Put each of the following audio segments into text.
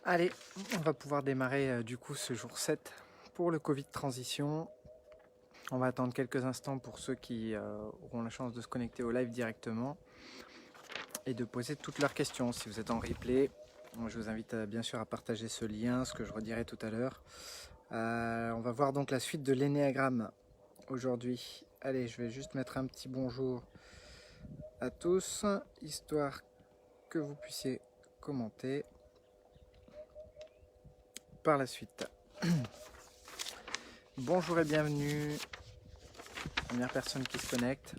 Allez, on va pouvoir démarrer du coup ce jour 7 pour le Covid transition. On va attendre quelques instants pour ceux qui auront la chance de se connecter au live directement et de poser toutes leurs questions. Si vous êtes en replay, je vous invite bien sûr à partager ce lien, ce que je redirai tout à l'heure. On va voir donc la suite de l'énéagramme aujourd'hui. Allez, je vais juste mettre un petit bonjour à tous, histoire que vous puissiez commenter par la suite. Bonjour et bienvenue, première personne qui se connecte.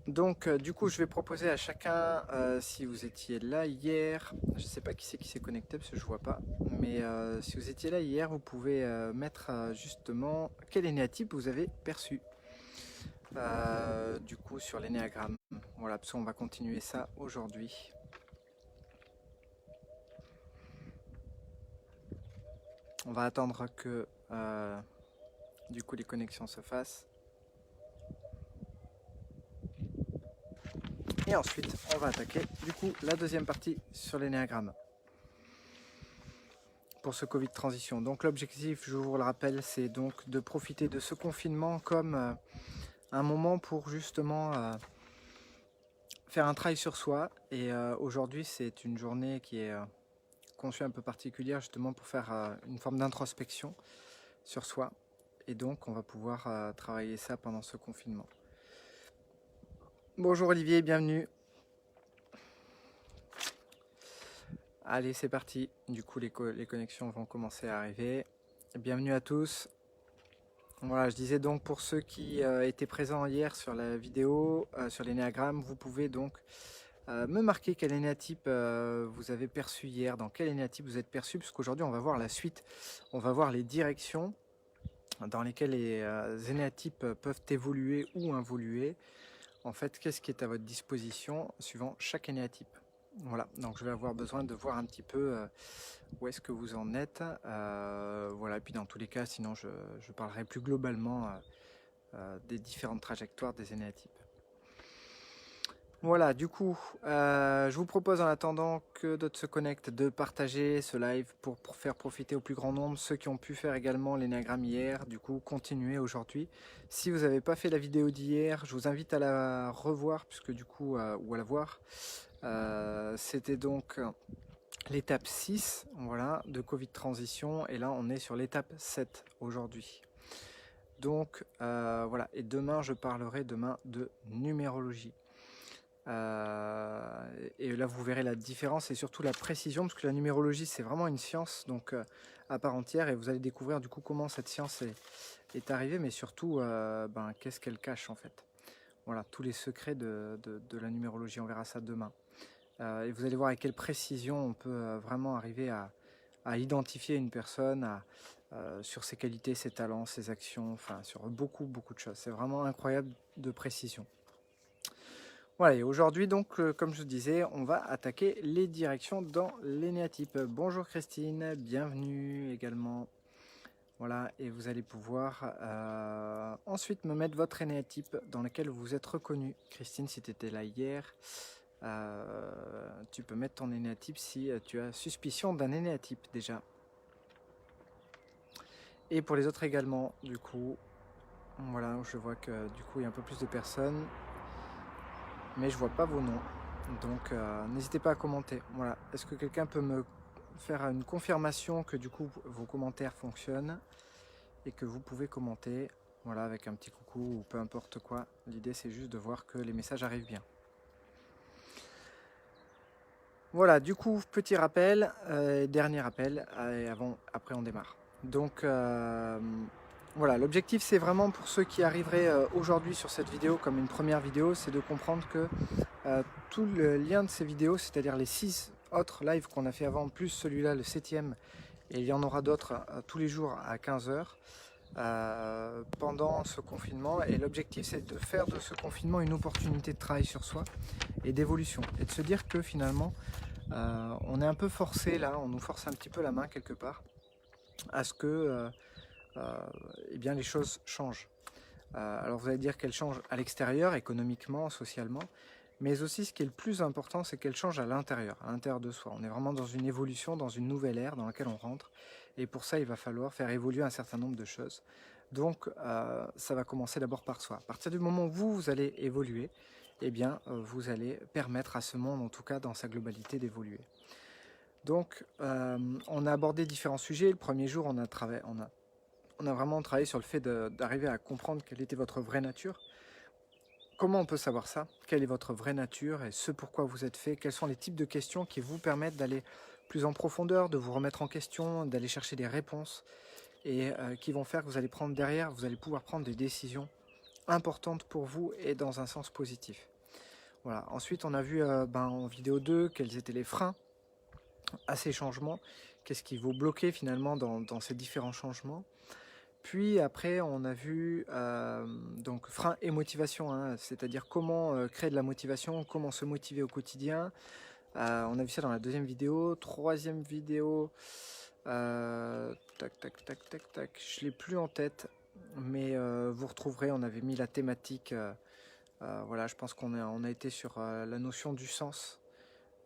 Donc du coup je vais proposer à chacun, si vous étiez là hier, je ne sais pas qui s'est connecté parce que je ne vois pas, mais si vous étiez là hier, vous pouvez mettre justement quel énéatype vous avez perçu du coup sur l'énéagramme. Voilà, parce qu'on va continuer ça aujourd'hui. On va attendre que du coup les connexions se fassent. Et ensuite, on va attaquer du coup la deuxième partie sur l'énéagramme pour ce Covid transition. Donc l'objectif, je vous le rappelle, c'est donc de profiter de ce confinement comme un moment pour justement faire un travail sur soi. Et aujourd'hui, c'est une journée qui est conçue un peu particulière justement pour faire une forme d'introspection sur soi. Et donc, on va pouvoir travailler ça pendant ce confinement. Bonjour Olivier, bienvenue. Allez, c'est parti. Du coup, les connexions vont commencer à arriver. Bienvenue à tous. Voilà, je disais donc pour ceux qui étaient présents hier sur la vidéo, sur l'énéagramme, vous pouvez donc me marquer quel énéatype vous avez perçu hier, dans quel énéatype vous êtes perçu, puisqu'aujourd'hui on va voir la suite, on va voir les directions dans lesquelles les énéatypes peuvent évoluer ou involuer. En fait, qu'est-ce qui est à votre disposition suivant chaque énéatype. Voilà, donc je vais avoir besoin de voir un petit peu où est-ce que vous en êtes. Voilà, et puis dans tous les cas, sinon je parlerai plus globalement des différentes trajectoires des énéatypes. Voilà, du coup, je vous propose en attendant que d'autres se connectent de partager ce live pour faire profiter au plus grand nombre ceux qui ont pu faire également l'énéagramme hier. Du coup, continuez aujourd'hui. Si vous n'avez pas fait la vidéo d'hier, je vous invite à la revoir, puisque du coup, ou à la voir. C'était donc l'étape 6 voilà, de Covid transition, et là on est sur l'étape 7 aujourd'hui. Donc voilà, et demain je parlerai de numérologie. Et là vous verrez la différence et surtout la précision, parce que la numérologie c'est vraiment une science donc à part entière, et vous allez découvrir du coup comment cette science est arrivée, mais surtout qu'est-ce qu'elle cache en fait. Voilà, tous les secrets de la numérologie, on verra ça demain. Et vous allez voir avec quelle précision on peut vraiment arriver à identifier une personne, sur ses qualités, ses talents, ses actions, enfin sur beaucoup de choses. C'est vraiment incroyable de précision. Voilà, et aujourd'hui donc, comme je vous disais, on va attaquer les directions dans l'énéatype. Bonjour Christine, bienvenue également. Voilà, et vous allez pouvoir ensuite me mettre votre énéatype dans lequel vous êtes reconnu. Christine, si tu étais là hier, tu peux mettre ton énéatype si tu as suspicion d'un énéatype déjà. Et pour les autres également, du coup, voilà, je vois que du coup il y a un peu plus de personnes, mais je vois pas vos noms. Donc n'hésitez pas à commenter. Voilà, est-ce que quelqu'un peut me faire une confirmation que du coup vos commentaires fonctionnent et que vous pouvez commenter, voilà, avec un petit coucou ou peu importe quoi. L'idée c'est juste de voir que les messages arrivent bien. Voilà, du coup, petit rappel, dernier rappel, et après on démarre. Donc voilà, l'objectif c'est vraiment pour ceux qui arriveraient aujourd'hui sur cette vidéo comme une première vidéo, c'est de comprendre que tout le lien de ces vidéos, c'est-à-dire les 6 autres lives qu'on a fait avant, plus celui-là, le 7e, et il y en aura d'autres tous les jours à 15h, pendant ce confinement. Et l'objectif c'est de faire de ce confinement une opportunité de travail sur soi et d'évolution, et de se dire que finalement on est un peu forcé là, on nous force un petit peu la main quelque part à ce que eh bien les choses changent. Alors vous allez dire qu'elles changent à l'extérieur, économiquement, socialement, Mais aussi, ce qui est le plus important, c'est qu'elle change à l'intérieur de soi. On est vraiment dans une évolution, dans une nouvelle ère dans laquelle on rentre. Et pour ça, il va falloir faire évoluer un certain nombre de choses. Donc, ça va commencer d'abord par soi. À partir du moment où vous allez évoluer, eh bien, vous allez permettre à ce monde, en tout cas dans sa globalité, d'évoluer. Donc, on a abordé différents sujets. Le premier jour, on a vraiment travaillé sur le fait d'arriver à comprendre quelle était votre vraie nature. Comment on peut savoir ça? Quelle est votre vraie nature et ce pourquoi vous êtes fait? Quels sont les types de questions qui vous permettent d'aller plus en profondeur, de vous remettre en question, d'aller chercher des réponses et qui vont faire que vous allez prendre derrière, vous allez pouvoir prendre des décisions importantes pour vous et dans un sens positif. Voilà. Ensuite, on a vu en vidéo 2 quels étaient les freins à ces changements, qu'est-ce qui vous bloquait finalement dans ces différents changements. Puis après, on a vu donc frein et motivation, hein, c'est-à-dire comment créer de la motivation, comment se motiver au quotidien. On a vu ça dans la deuxième vidéo. Troisième vidéo, tac, je l'ai plus en tête, mais vous retrouverez, on avait mis la thématique, voilà, je pense qu'on a été sur la notion du sens.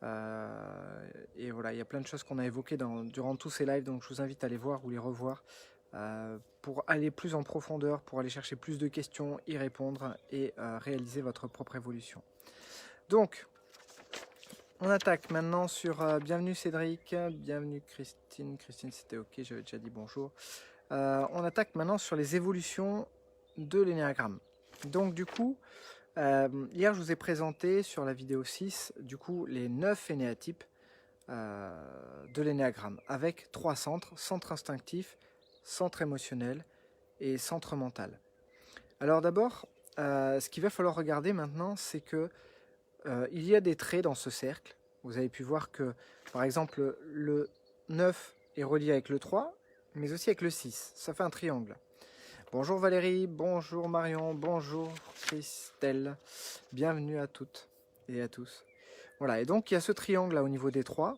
Et voilà, il y a plein de choses qu'on a évoquées durant tous ces lives, donc je vous invite à les voir ou les revoir. Pour aller plus en profondeur, pour aller chercher plus de questions, y répondre et réaliser votre propre évolution. Donc, on attaque maintenant sur bienvenue Cédric, bienvenue Christine. Christine, c'était ok, j'avais déjà dit bonjour. On attaque maintenant sur les évolutions de l'énéagramme. Donc du coup, hier je vous ai présenté sur la vidéo 6, du coup, les 9 énéatypes de l'énéagramme, avec 3 centres, centre instinctif, centre émotionnel et centre mental. Alors d'abord, ce qu'il va falloir regarder maintenant, c'est que il y a des traits dans ce cercle. Vous avez pu voir que, par exemple, le 9 est relié avec le 3, mais aussi avec le 6. Ça fait un triangle. Bonjour Valérie, bonjour Marion, bonjour Christelle. Bienvenue à toutes et à tous. Voilà, et donc il y a ce triangle là au niveau des 3.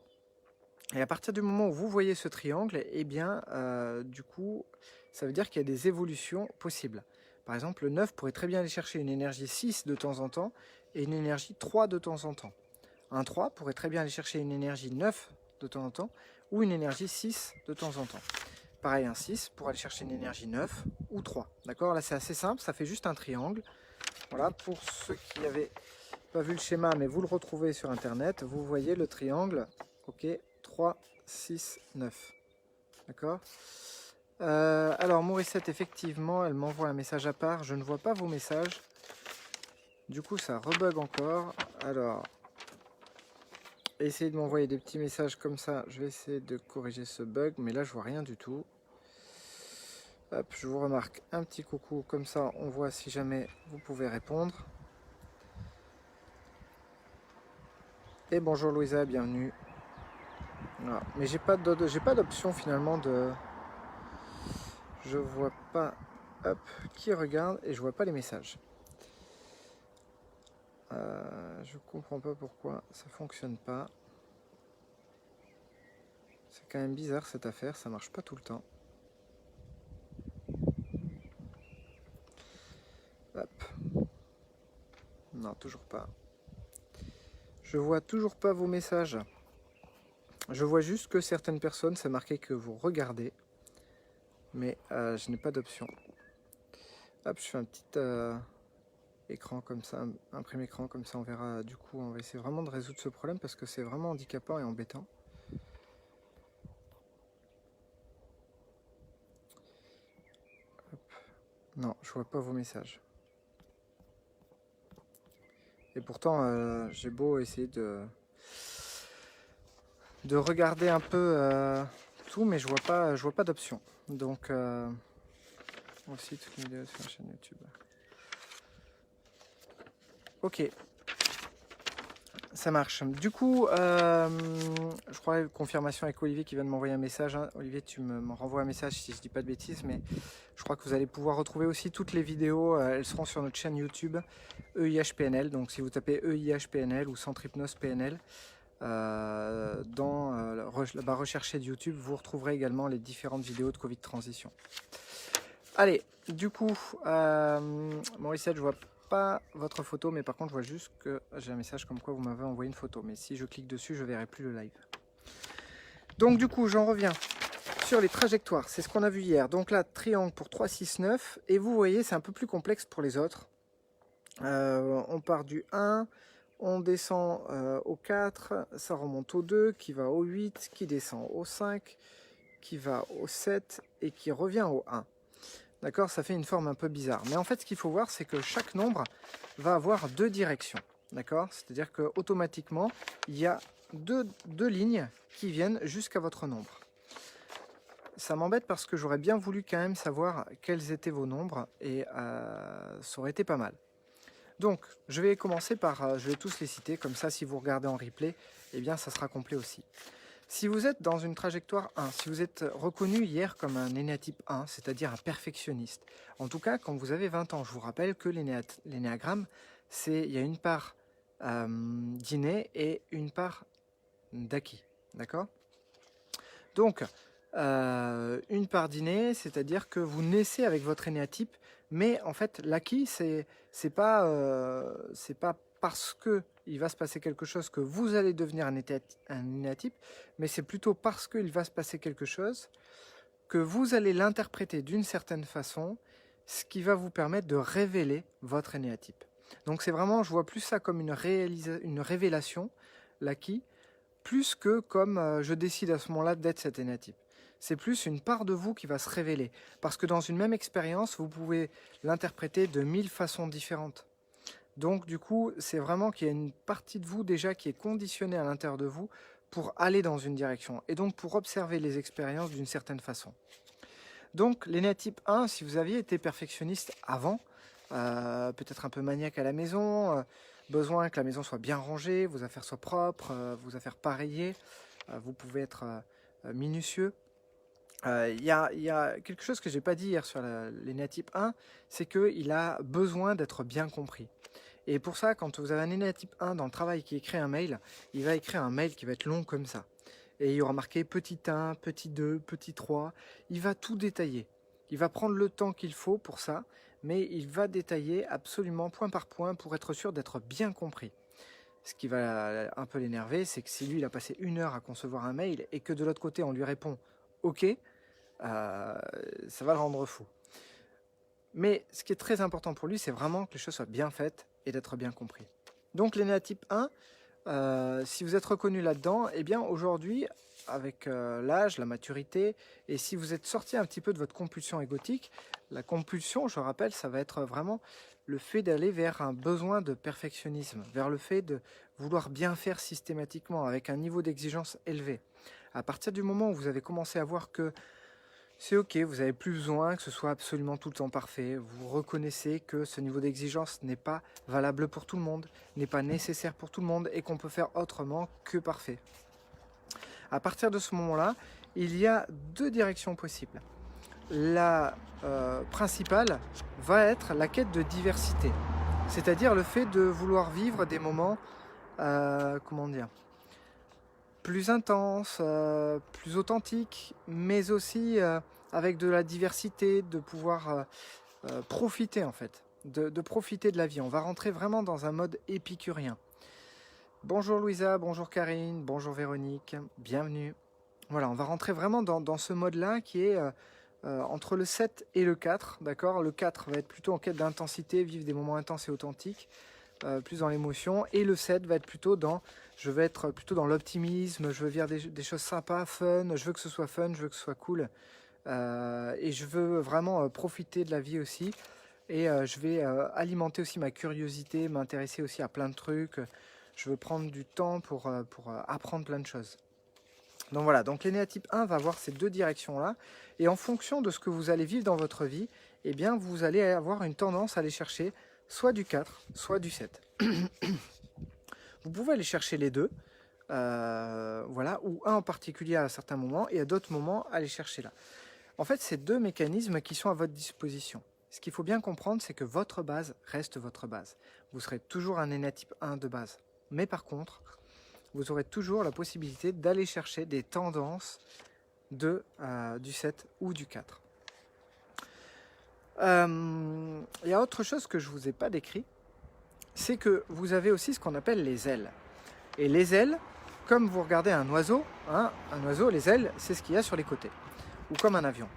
Et à partir du moment où vous voyez ce triangle, eh bien, du coup, ça veut dire qu'il y a des évolutions possibles. Par exemple, le 9 pourrait très bien aller chercher une énergie 6 de temps en temps et une énergie 3 de temps en temps. Un 3 pourrait très bien aller chercher une énergie 9 de temps en temps ou une énergie 6 de temps en temps. Pareil, un 6 pour aller chercher une énergie 9 ou 3. D'accord? Là, c'est assez simple, ça fait juste un triangle. Voilà, pour ceux qui n'avaient pas vu le schéma, mais vous le retrouvez sur Internet, vous voyez le triangle. Ok, 3, 6, 9. D'accord? Alors, Morissette, effectivement, elle m'envoie un message à part. Je ne vois pas vos messages. Du coup, ça rebug encore. Alors, essayez de m'envoyer des petits messages comme ça. Je vais essayer de corriger ce bug, mais là, je vois rien du tout. Hop, je vous remarque un petit coucou. Comme ça, on voit si jamais vous pouvez répondre. Et bonjour Louisa, bienvenue. Voilà. Mais j'ai pas d'option finalement de... Je vois pas... Hop, qui regarde et je vois pas les messages. Je comprends pas pourquoi ça fonctionne pas. C'est quand même bizarre cette affaire, ça marche pas tout le temps. Hop. Non, toujours pas. Je vois toujours pas vos messages. Je vois juste que certaines personnes, c'est marqué que vous regardez. Mais je n'ai pas d'option. Hop, je fais un petit écran comme ça, imprime écran comme ça, on verra. Du coup, on va essayer vraiment de résoudre ce problème parce que c'est vraiment handicapant et embêtant. Hop. Non, je vois pas vos messages. Et pourtant, j'ai beau essayer de regarder un peu tout, mais je vois pas d'option. Donc, aussi toutes les vidéos sur la chaîne YouTube. Ok, ça marche. Du coup, je crois confirmation avec Olivier qui vient de m'envoyer un message. Hein. Olivier, tu me renvoies un message si je dis pas de bêtises, mais je crois que vous allez pouvoir retrouver aussi toutes les vidéos. Elles seront sur notre chaîne YouTube EIHPNL. Donc, si vous tapez EIHPNL ou Centre Hypnose PNL, dans la barre recherchée de YouTube, vous retrouverez également les différentes vidéos de Covid transition. Allez, du coup, Morissette, je vois pas votre photo, mais par contre, je vois juste que j'ai un message comme quoi vous m'avez envoyé une photo. Mais si je clique dessus, je verrai plus le live. Donc du coup, j'en reviens sur les trajectoires. C'est ce qu'on a vu hier. Donc là, triangle pour 3, 6, 9. Et vous voyez, c'est un peu plus complexe pour les autres. On part du 1, on descend au 4, ça remonte au 2, qui va au 8, qui descend au 5, qui va au 7 et qui revient au 1. D'accord, ça fait une forme un peu bizarre. Mais en fait, ce qu'il faut voir, c'est que chaque nombre va avoir deux directions. D'accord, c'est-à-dire qu'automatiquement, il y a deux lignes qui viennent jusqu'à votre nombre. Ça m'embête parce que j'aurais bien voulu quand même savoir quels étaient vos nombres et ça aurait été pas mal. Donc, je vais commencer par, je vais tous les citer, comme ça, si vous regardez en replay, eh bien, ça sera complet aussi. Si vous êtes dans une trajectoire 1, si vous êtes reconnu hier comme un énéatype 1, c'est-à-dire un perfectionniste, en tout cas, quand vous avez 20 ans, je vous rappelle que l'énéagramme, il y a une part d'inné et une part d'acquis, d'accord? Donc, une part d'inné, c'est-à-dire que vous naissez avec votre énéatype, mais en fait, l'acquis, c'est pas parce que il va se passer quelque chose que vous allez devenir un énéatype, mais c'est plutôt parce qu'il va se passer quelque chose que vous allez l'interpréter d'une certaine façon, ce qui va vous permettre de révéler votre énéatype. Donc c'est vraiment, je vois plus ça comme une révélation, l'acquis, plus que comme je décide à ce moment-là d'être cet énéatype. C'est plus une part de vous qui va se révéler. Parce que dans une même expérience, vous pouvez l'interpréter de 1000 façons différentes. Donc du coup, c'est vraiment qu'il y a une partie de vous déjà qui est conditionnée à l'intérieur de vous pour aller dans une direction. Et donc pour observer les expériences d'une certaine façon. Donc l'énéatype 1, si vous aviez été perfectionniste avant, peut-être un peu maniaque à la maison, besoin que la maison soit bien rangée, vos affaires soient propres, vos affaires pareillées, vous pouvez être minutieux. Il y a quelque chose que je n'ai pas dit hier sur l'énéatype 1, c'est qu'il a besoin d'être bien compris. Et pour ça, quand vous avez un énéatype 1 dans le travail qui écrit un mail, il va écrire un mail qui va être long comme ça. Et il y aura marqué petit 1, petit 2, petit 3. Il va tout détailler. Il va prendre le temps qu'il faut pour ça, mais il va détailler absolument point par point pour être sûr d'être bien compris. Ce qui va un peu l'énerver, c'est que si lui, il a passé 1 heure à concevoir un mail et que de l'autre côté, on lui répond « OK », ça va le rendre fou. Mais ce qui est très important pour lui, c'est vraiment que les choses soient bien faites et d'être bien compris. Donc l'énéatype 1, si vous êtes reconnu là-dedans, eh bien aujourd'hui, avec l'âge, la maturité, et si vous êtes sorti un petit peu de votre compulsion égotique, la compulsion, je rappelle, ça va être vraiment le fait d'aller vers un besoin de perfectionnisme, vers le fait de vouloir bien faire systématiquement, avec un niveau d'exigence élevé. À partir du moment où vous avez commencé à voir que c'est ok, vous n'avez plus besoin que ce soit absolument tout le temps parfait. Vous reconnaissez que ce niveau d'exigence n'est pas valable pour tout le monde, n'est pas nécessaire pour tout le monde et qu'on peut faire autrement que parfait. À partir de ce moment-là, il y a deux directions possibles. La principale va être la quête de diversité, c'est-à-dire le fait de vouloir vivre des moments, comment dire, plus intense, plus authentique, mais aussi avec de la diversité, de pouvoir profiter en fait, de profiter de la vie. On va rentrer vraiment dans un mode épicurien. Bonjour Louisa, bonjour Karine, bonjour Véronique, bienvenue. Voilà, on va rentrer vraiment dans ce mode-là qui est entre le 7 et le 4, d'accord. Le 4 va être plutôt en quête d'intensité, vivre des moments intenses et authentiques, plus dans l'émotion, et le 7 va être plutôt je vais être plutôt dans l'optimisme, je veux vivre des choses sympas, fun, je veux que ce soit fun, je veux que ce soit cool, et je veux vraiment profiter de la vie aussi, et je vais alimenter aussi ma curiosité, m'intéresser aussi à plein de trucs, je veux prendre du temps pour apprendre plein de choses. Donc voilà, donc l'énéatype 1 va avoir ces deux directions-là, et en fonction de ce que vous allez vivre dans votre vie, eh bien vous allez avoir une tendance à aller chercher soit du 4, soit du 7. Vous pouvez aller chercher les deux, voilà, ou un en particulier à certains moments, et à d'autres moments, aller chercher là. En fait, c'est deux mécanismes qui sont à votre disposition. Ce qu'il faut bien comprendre, c'est que votre base reste votre base. Vous serez toujours un énéatype 1 de base. Mais par contre, vous aurez toujours la possibilité d'aller chercher des tendances du 7 ou du 4. Il y a autre chose que je ne vous ai pas décrit, c'est que vous avez aussi ce qu'on appelle les ailes. Et les ailes, comme vous regardez un oiseau, les ailes, c'est ce qu'il y a sur les côtés, ou comme un avion.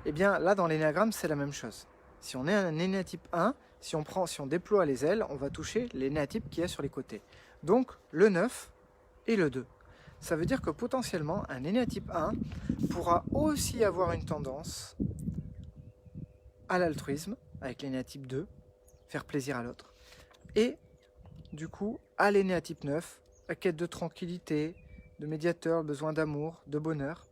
Et bien là, dans l'énéagramme, c'est la même chose. Si on est un énéatype 1, si on déploie les ailes, on va toucher l'énéatype qui est sur les côtés. Donc le 9 et le 2. Ça veut dire que potentiellement, un énéatype 1 pourra aussi avoir une tendance à l'altruisme, avec l'énéatype 2, faire plaisir à l'autre. Et du coup, à l'énéatype 9, la quête de tranquillité, de médiateur, besoin d'amour, de bonheur.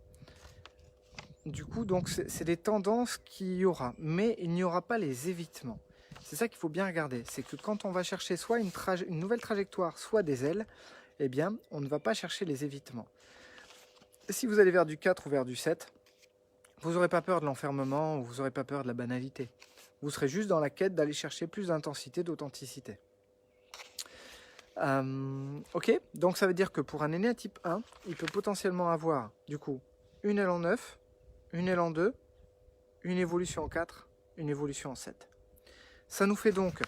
Du coup, donc c'est des tendances qu'il y aura, mais il n'y aura pas les évitements. C'est ça qu'il faut bien regarder, c'est que quand on va chercher soit une nouvelle trajectoire, soit des ailes, eh bien, on ne va pas chercher les évitements. Si vous allez vers du 4 ou vers du 7, vous n'aurez pas peur de l'enfermement ou vous n'aurez pas peur de la banalité. Vous serez juste dans la quête d'aller chercher plus d'intensité, d'authenticité. Ok, donc ça veut dire que pour un énéatype 1, il peut potentiellement avoir, du coup, une aile en 9, une aile en 2, une évolution en 4, une évolution en 7. Ça nous fait donc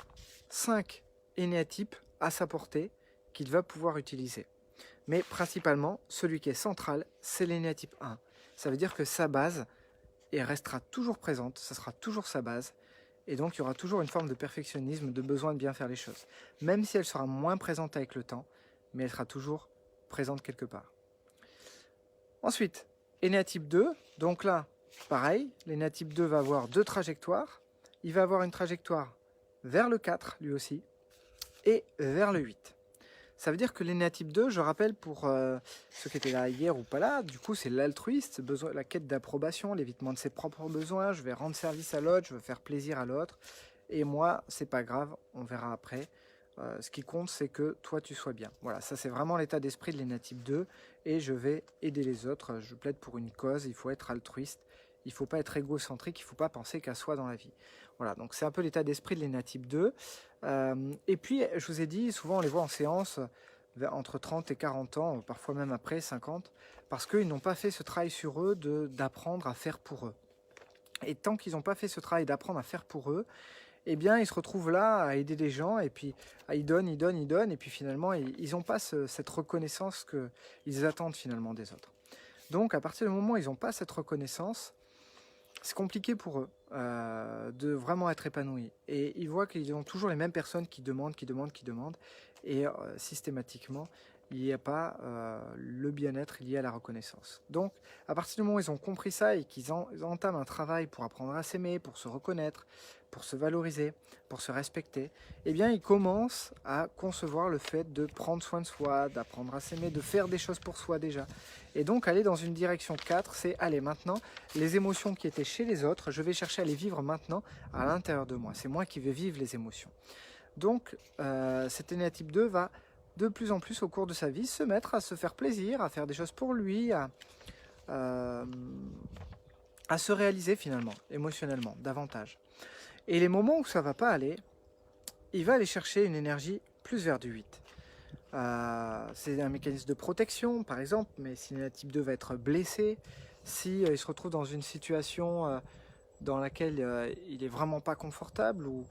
5 énéatypes à sa portée qu'il va pouvoir utiliser. Mais principalement, celui qui est central, c'est l'énéatype 1. Ça veut dire que sa base restera toujours présente, ça sera toujours sa base, et donc il y aura toujours une forme de perfectionnisme, de besoin de bien faire les choses. Même si elle sera moins présente avec le temps, mais elle sera toujours présente quelque part. Ensuite, énéatype 2, donc là, pareil, l'énéatype 2 va avoir 2 trajectoires. Il va avoir une trajectoire vers le 4, lui aussi, et vers le 8. Ça veut dire que l'énéatype 2, je rappelle pour ceux qui étaient là hier ou pas là, du coup c'est l'altruiste, la quête d'approbation, l'évitement de ses propres besoins, je vais rendre service à l'autre, je veux faire plaisir à l'autre, et moi c'est pas grave, on verra après. Ce qui compte c'est que toi tu sois bien. Voilà, ça c'est vraiment l'état d'esprit de l'énéatype 2, et je vais aider les autres, je plaide pour une cause, il faut être altruiste, il ne faut pas être égocentrique, il ne faut pas penser qu'à soi dans la vie. Voilà, donc c'est un peu l'état d'esprit de l'énéatype 2. Et puis, je vous ai dit, souvent on les voit en séance entre 30 et 40 ans, parfois même après 50, parce qu'ils n'ont pas fait ce travail sur eux d'apprendre à faire pour eux. Et tant qu'ils n'ont pas fait ce travail d'apprendre à faire pour eux, eh bien, ils se retrouvent là à aider des gens, et puis ils donnent, et puis finalement, ils n'ont pas cette reconnaissance qu'ils attendent finalement des autres. Donc, à partir du moment où ils n'ont pas cette reconnaissance, c'est compliqué pour eux de vraiment être épanouis. Et ils voient qu'ils ont toujours les mêmes personnes qui demandent. Et systématiquement, il n'y a pas le bien-être lié à la reconnaissance. Donc, à partir du moment où ils ont compris ça et qu'ils entament un travail pour apprendre à s'aimer, pour se reconnaître, pour se valoriser, pour se respecter, eh bien, ils commencent à concevoir le fait de prendre soin de soi, d'apprendre à s'aimer, de faire des choses pour soi déjà. Et donc, aller dans une direction 4, c'est aller maintenant, les émotions qui étaient chez les autres, je vais chercher à les vivre maintenant à l'intérieur de moi. C'est moi qui vais vivre les émotions. Donc, cet énéatype 2 va de plus en plus au cours de sa vie se mettre à se faire plaisir, à faire des choses pour lui, à se réaliser finalement, émotionnellement, davantage. Et les moments où ça ne va pas aller, il va aller chercher une énergie plus vers du 8. C'est un mécanisme de protection, par exemple, mais si l'énéatype 2 va être blessé, si il se retrouve dans une situation dans laquelle il est vraiment pas confortable, ou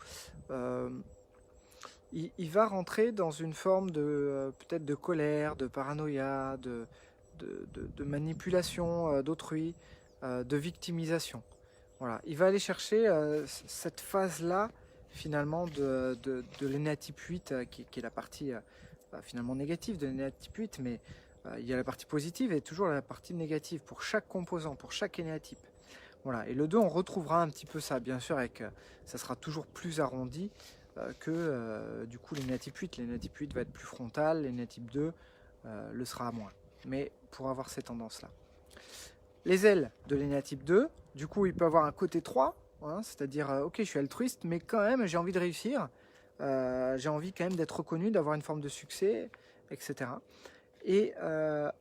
il va rentrer dans une forme de peut-être de colère, de paranoïa, de manipulation d'autrui, de victimisation. Voilà, il va aller chercher cette phase-là finalement de l'énéatype 8 qui est la partie finalement négative de l'énéatype 8, mais il y a la partie positive et toujours la partie négative pour chaque composant, pour chaque énéatype. Voilà, et le 2, on retrouvera un petit peu ça, bien sûr, ça sera toujours plus arrondi que du coup l'énéatype 8. L'énéatype 8 va être plus frontal, l'énéatype 2 le sera moins, mais pour avoir ces tendances-là. Les ailes de l'énéatype 2, du coup, il peut avoir un côté 3, hein, c'est-à-dire, ok, je suis altruiste, mais quand même, j'ai envie de réussir, j'ai envie quand même d'être reconnu, d'avoir une forme de succès, etc. Et 1,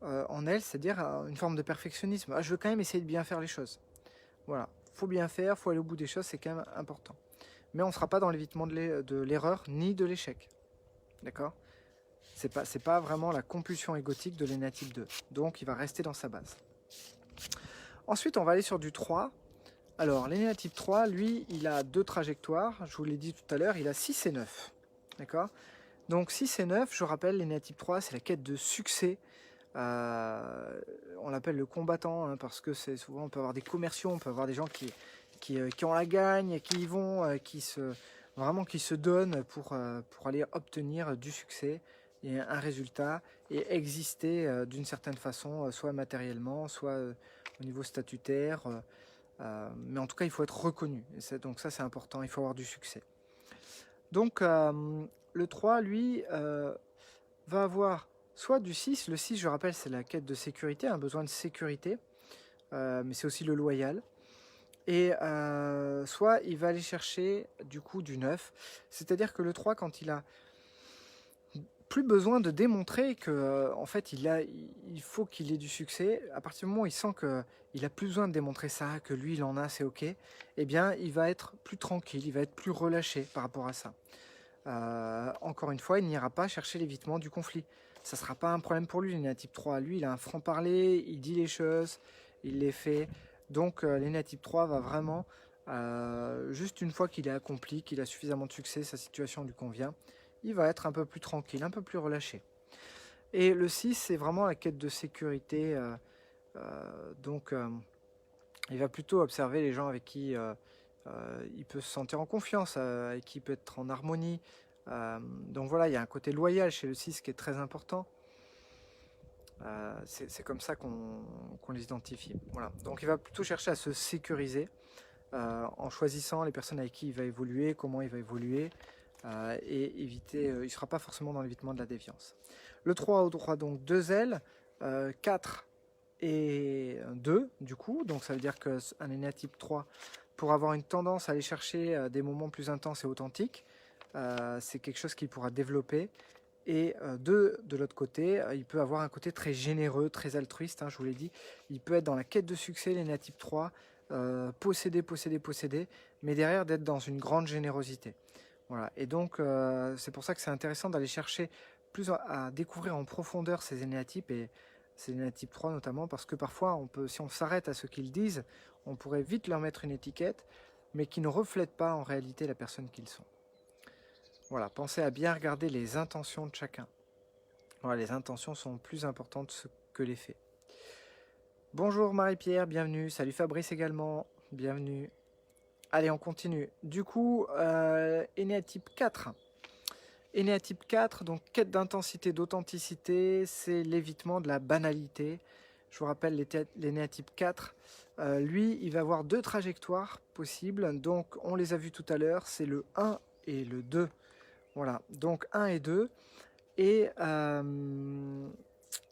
en elle, c'est-à-dire une forme de perfectionnisme. Je veux quand même essayer de bien faire les choses. Voilà, il faut bien faire, il faut aller au bout des choses, c'est quand même important. Mais on ne sera pas dans l'évitement de l'erreur ni de l'échec. D'accord ? C'est pas vraiment la compulsion égotique de l'énéatype 2. Donc, il va rester dans sa base. Ensuite, on va aller sur du 3. Alors, l'énéatype 3, lui, il a 2 trajectoires. Je vous l'ai dit tout à l'heure, il a 6 et 9. D'accord? Donc 6 et 9, je rappelle, l'énéa type 3, c'est la quête de succès. On l'appelle le combattant, hein, parce que c'est souvent, on peut avoir des commerciaux, on peut avoir des gens qui ont la gagne, qui y vont, vraiment qui se donnent pour aller obtenir du succès et un résultat et exister d'une certaine façon, soit matériellement, soit au niveau statutaire. Mais en tout cas, il faut être reconnu. Donc ça, c'est important, il faut avoir du succès. Donc le 3, lui, va avoir soit du 6. Le 6, je rappelle, c'est la quête de sécurité, un besoin de sécurité, mais c'est aussi le loyal. Et soit il va aller chercher du coup du 9. C'est-à-dire que le 3, quand il a plus besoin de démontrer que en fait il faut qu'il ait du succès, à partir du moment où il sent qu'il a plus besoin de démontrer ça, que lui il en a, c'est ok, eh bien il va être plus tranquille, il va être plus relâché par rapport à ça. Encore une fois, il n'ira pas chercher l'évitement du conflit. Ça ne sera pas un problème pour lui, l'énéa type 3. Lui, il a un franc-parler, il dit les choses, il les fait. Donc l'énéa type 3 va vraiment, juste une fois qu'il est accompli, qu'il a suffisamment de succès, sa situation lui convient, il va être un peu plus tranquille, un peu plus relâché. Et le 6, c'est vraiment la quête de sécurité. Donc il va plutôt observer les gens avec qui il peut se sentir en confiance, avec qui il peut être en harmonie. Donc voilà, il y a un côté loyal chez le 6 qui est très important. C'est comme ça qu'on les identifie. Voilà. Donc il va plutôt chercher à se sécuriser en choisissant les personnes avec qui il va évoluer, comment il va évoluer, et éviter, il ne sera pas forcément dans l'évitement de la déviance. Le 3 au droit, donc 2 ailes, 4 et 2 du coup, donc ça veut dire qu'un énéa type 3, pour avoir une tendance à aller chercher des moments plus intenses et authentiques, c'est quelque chose qu'il pourra développer. Et de l'autre côté, il peut avoir un côté très généreux, très altruiste, hein, je vous l'ai dit. Il peut être dans la quête de succès, l'énéa type 3, posséder, mais derrière d'être dans une grande générosité. Voilà. Et donc, c'est pour ça que c'est intéressant d'aller chercher plus à découvrir en profondeur ces énéatypes, et ces énéatypes 3 notamment, parce que parfois, si on s'arrête à ce qu'ils disent, on pourrait vite leur mettre une étiquette, mais qui ne reflète pas en réalité la personne qu'ils sont. Voilà, pensez à bien regarder les intentions de chacun. Voilà, les intentions sont plus importantes que les faits. Bonjour Marie-Pierre, bienvenue. Salut Fabrice également, bienvenue. Allez, on continue. Du coup, énéa type 4. Énéa type 4, donc quête d'intensité, d'authenticité, c'est l'évitement de la banalité. Je vous rappelle, l'énéa type 4, lui, il va avoir 2 trajectoires possibles. Donc, on les a vues tout à l'heure, c'est le 1 et le 2. Voilà, donc 1 et 2. Et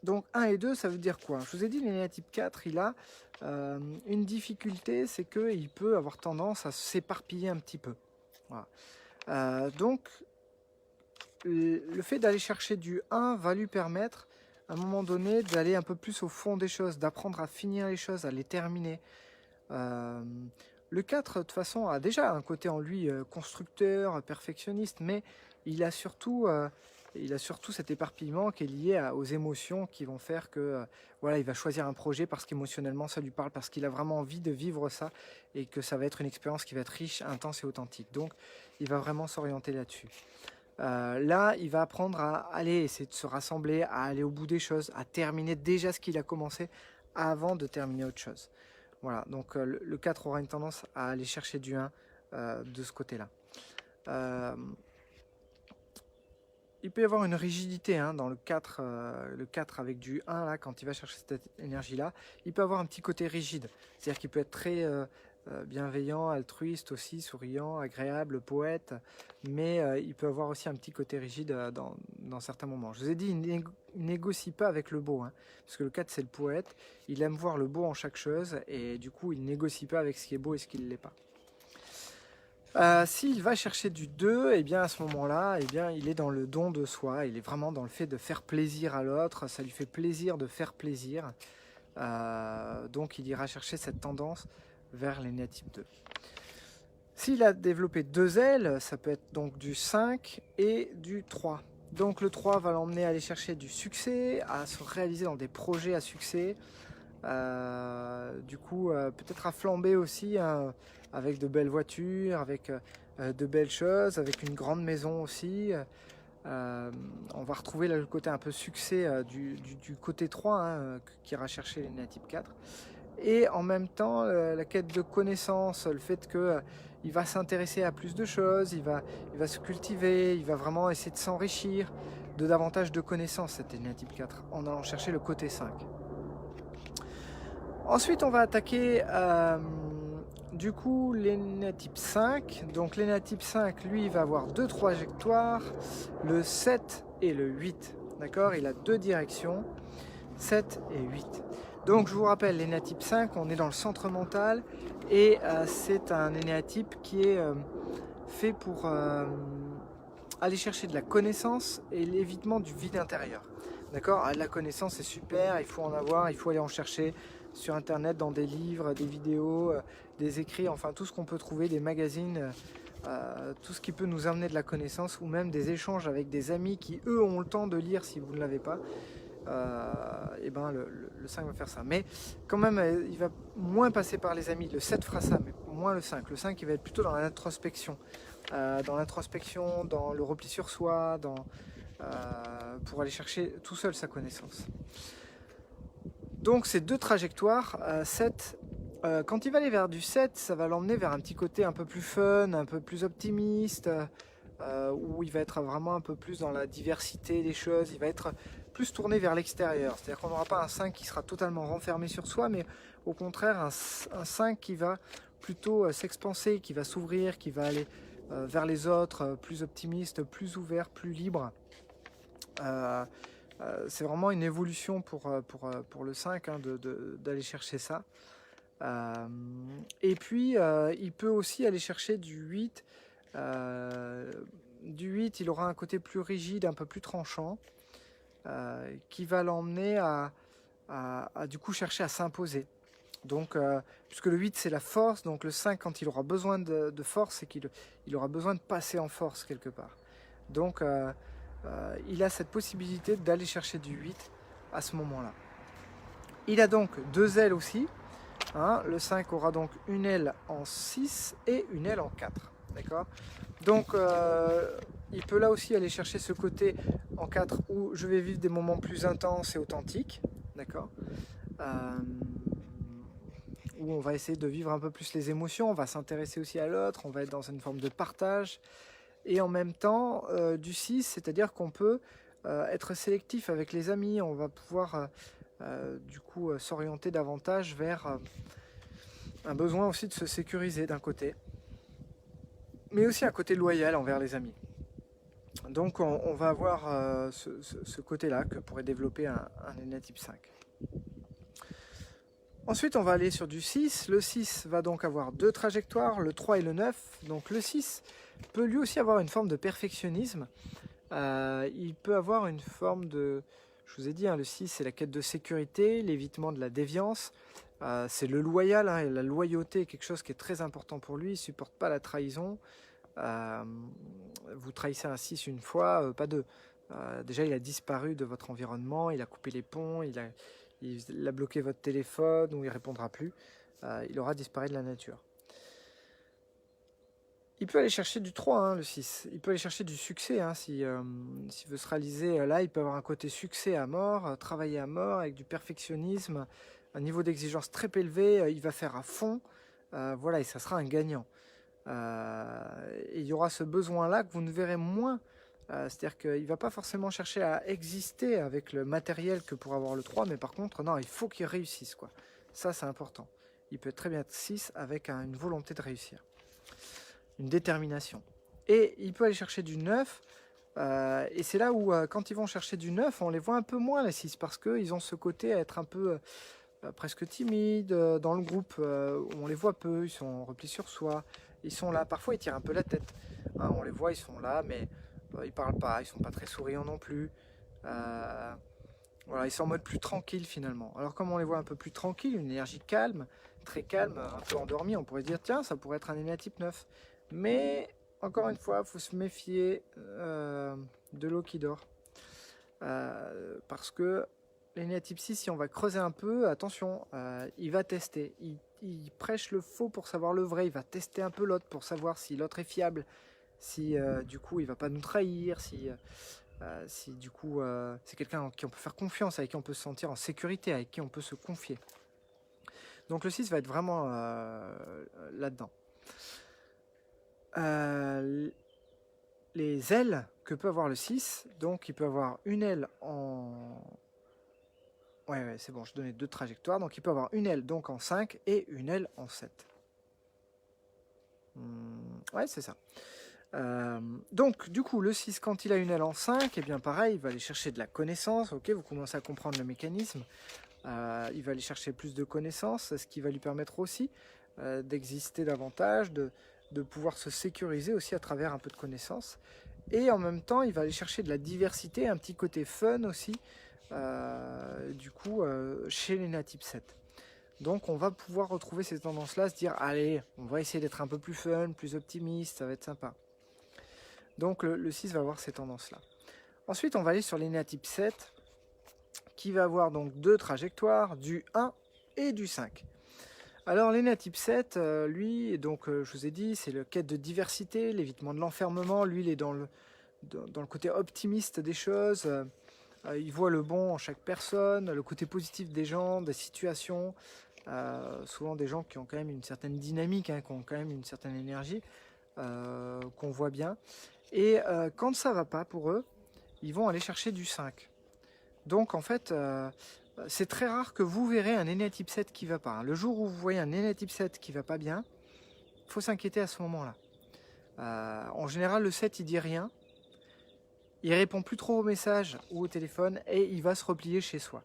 donc 1 et 2, ça veut dire quoi? Je vous ai dit, l'énéa type 4, il a une difficulté, c'est qu'il peut avoir tendance à s'éparpiller un petit peu. Voilà. Donc, le fait d'aller chercher du 1 va lui permettre, à un moment donné, d'aller un peu plus au fond des choses, d'apprendre à finir les choses, à les terminer. Le 4, de toute façon, a déjà un côté en lui constructeur, perfectionniste, mais il a surtout cet éparpillement qui est lié aux émotions qui vont faire que voilà, il va choisir un projet parce qu'émotionnellement ça lui parle, parce qu'il a vraiment envie de vivre ça et que ça va être une expérience qui va être riche, intense et authentique. Donc, il va vraiment s'orienter là-dessus. Là, il va apprendre à aller essayer de se rassembler, à aller au bout des choses, à terminer déjà ce qu'il a commencé avant de terminer autre chose. Voilà, donc le 4 aura une tendance à aller chercher du 1 de ce côté-là. Il peut y avoir une rigidité hein, dans le 4 avec du 1, là, quand il va chercher cette énergie-là. Il peut avoir un petit côté rigide, c'est-à-dire qu'il peut être très bienveillant, altruiste aussi, souriant, agréable, poète, mais il peut avoir aussi un petit côté rigide dans certains moments. Je vous ai dit, il négocie pas avec le beau, hein, parce que le 4 c'est le poète, il aime voir le beau en chaque chose, et du coup il négocie pas avec ce qui est beau et ce qui ne l'est pas. S'il va chercher du 2, et bien à ce moment-là, eh bien, il est dans le don de soi, il est vraiment dans le fait de faire plaisir à l'autre, ça lui fait plaisir de faire plaisir, donc il ira chercher cette tendance vers l'énéa type 2. S'il a développé 2 ailes, ça peut être donc du 5 et du 3. Donc le 3 va l'emmener à aller chercher du succès, à se réaliser dans des projets à succès, Du coup, peut-être à flamber aussi, hein, avec de belles voitures, avec de belles choses, avec une grande maison aussi. On va retrouver là, le côté un peu succès du côté 3, hein, qui ira chercher les type 4. Et en même temps, la quête de connaissance, le fait que il va s'intéresser à plus de choses, il va se cultiver, il va vraiment essayer de s'enrichir de davantage de connaissances, cet type 4, en allant chercher le côté 5. Ensuite, on va attaquer du coup l'Ennéa type 5. Donc l'Ennéa type 5, lui, il va avoir deux trajectoires, le 7 et le 8. D'accord? Il a deux directions, 7 et 8. Donc je vous rappelle, l'Ennéa type 5, on est dans le centre mental et c'est un Ennéa type qui est fait pour aller chercher de la connaissance et l'évitement du vide intérieur. D'accord? La connaissance est super, il faut en avoir, il faut aller en chercher sur internet, dans des livres, des vidéos, des écrits, enfin tout ce qu'on peut trouver, des magazines, tout ce qui peut nous amener de la connaissance, ou même des échanges avec des amis qui eux ont le temps de lire si vous ne l'avez pas. Et ben le 5 va faire ça. Mais quand même, il va moins passer par les amis. Le 7 fera ça, mais moins le 5. Le 5 il va être plutôt dans l'introspection. Dans le repli sur soi, pour aller chercher tout seul sa connaissance. Donc ces deux trajectoires, 7, quand il va aller vers du 7, ça va l'emmener vers un petit côté un peu plus fun, un peu plus optimiste, où il va être vraiment un peu plus dans la diversité des choses, il va être plus tourné vers l'extérieur. C'est-à-dire qu'on n'aura pas un 5 qui sera totalement renfermé sur soi, mais au contraire un 5 qui va plutôt s'expanser, qui va s'ouvrir, qui va aller vers les autres, plus optimiste, plus ouvert, plus libre. C'est vraiment une évolution pour le 5, hein, d'aller chercher ça. Et puis, il peut aussi aller chercher du 8. Du 8, il aura un côté plus rigide, un peu plus tranchant, qui va l'emmener à du coup chercher à s'imposer. Donc, puisque le 8 c'est la force, donc le 5 quand il aura besoin de force, c'est qu'il aura besoin de passer en force quelque part. Donc il a cette possibilité d'aller chercher du 8 à ce moment-là. Il a donc deux ailes aussi. Hein. Le 5 aura donc une aile en 6 et une aile en 4. D'accord? Donc il peut là aussi aller chercher ce côté en 4 où je vais vivre des moments plus intenses et authentiques. D'accord? Où on va essayer de vivre un peu plus les émotions, on va s'intéresser aussi à l'autre, on va être dans une forme de partage. Et en même temps, du 6, c'est-à-dire qu'on peut être sélectif avec les amis, on va pouvoir du coup s'orienter davantage vers un besoin aussi de se sécuriser d'un côté, mais aussi un côté loyal envers les amis. Donc on va avoir ce côté-là que pourrait développer un Ennéa type 5. Ensuite, on va aller sur du 6. Le 6 va donc avoir deux trajectoires, le 3 et le 9. Donc le 6 peut lui aussi avoir une forme de perfectionnisme. Il peut avoir une forme de... Je vous ai dit, hein, le 6, c'est la quête de sécurité, l'évitement de la déviance. C'est le loyal, hein, et la loyauté est quelque chose qui est très important pour lui. Il ne supporte pas la trahison. Vous trahissez un 6 une fois, pas deux. Déjà, il a disparu de votre environnement, il a coupé les ponts, il a bloqué votre téléphone ou il ne répondra plus. Il aura disparu de la nature. Il peut aller chercher du 3, hein, le 6. Il peut aller chercher du succès. Hein, s'il veut se réaliser là, il peut avoir un côté succès à mort, travailler à mort avec du perfectionnisme, un niveau d'exigence très élevé. Il va faire à fond. Voilà, et ça sera un gagnant. Et il y aura ce besoin-là que vous ne verrez moins. C'est-à-dire qu'il ne va pas forcément chercher à exister avec le matériel que pour avoir le 3, mais par contre, non, il faut qu'il réussisse, quoi. Ça, c'est important. Il peut très bien être 6 avec une volonté de réussir, une détermination. Et il peut aller chercher du 9, et c'est là où, quand ils vont chercher du 9, on les voit un peu moins, les 6, parce qu'ils ont ce côté à être un peu presque timides dans le groupe, où on les voit peu, ils sont replis sur soi, ils sont là, parfois ils tirent un peu la tête, hein, on les voit, ils sont là, mais ils parlent pas, ils sont pas très souriants non plus. Voilà, ils sont en mode plus tranquille finalement. Alors comme on les voit un peu plus tranquilles, une énergie calme, très calme, un peu endormie, on pourrait se dire tiens, ça pourrait être un Ennéa type 9. Mais encore une fois, il faut se méfier de l'eau qui dort. Parce que L'aléna type 6, si on va creuser un peu, attention, il va tester. Il prêche le faux pour savoir le vrai. Il va tester un peu l'autre pour savoir si l'autre est fiable, si du coup il va pas nous trahir, si du coup c'est quelqu'un en qui on peut faire confiance, avec qui on peut se sentir en sécurité, avec qui on peut se confier. Donc le 6 va être vraiment là-dedans. Les ailes que peut avoir le 6, donc il peut avoir une aile en... Ouais, c'est bon, je donnais 2 trajectoires. Donc il peut avoir une aile donc en 5 et une aile en 7. Ouais, c'est ça. Donc du coup, le 6, quand il a une aile en 5, et bien pareil, il va aller chercher de la connaissance. Ok, vous commencez à comprendre le mécanisme. Il va aller chercher plus de connaissances, ce qui va lui permettre aussi d'exister davantage, de pouvoir se sécuriser aussi à travers un peu de connaissances. Et en même temps, il va aller chercher de la diversité, un petit côté fun aussi, du coup, chez les natifs 7. Donc on va pouvoir retrouver ces tendances-là, se dire, allez, on va essayer d'être un peu plus fun, plus optimiste, ça va être sympa. Donc le 6 va avoir ces tendances-là. Ensuite, on va aller sur les natifs 7, qui va avoir donc 2 trajectoires, du 1 et du 5. Alors les natifs 7, lui, donc je vous ai dit, c'est le quête de diversité, l'évitement de l'enfermement. Lui, il est dans le côté optimiste des choses. Il voit le bon en chaque personne, le côté positif des gens, des situations. Souvent des gens qui ont quand même une certaine dynamique, qui ont quand même une certaine énergie, qu'on voit bien. Et quand ça va pas pour eux, ils vont aller chercher du 5. Donc en fait, c'est très rare que vous verrez un ENA type 7 qui va pas. Le jour où vous voyez un ENA type 7 qui va pas bien, il faut s'inquiéter à ce moment-là. En général, le 7, il dit rien. Il répond plus trop aux messages ou au téléphone et il va se replier chez soi.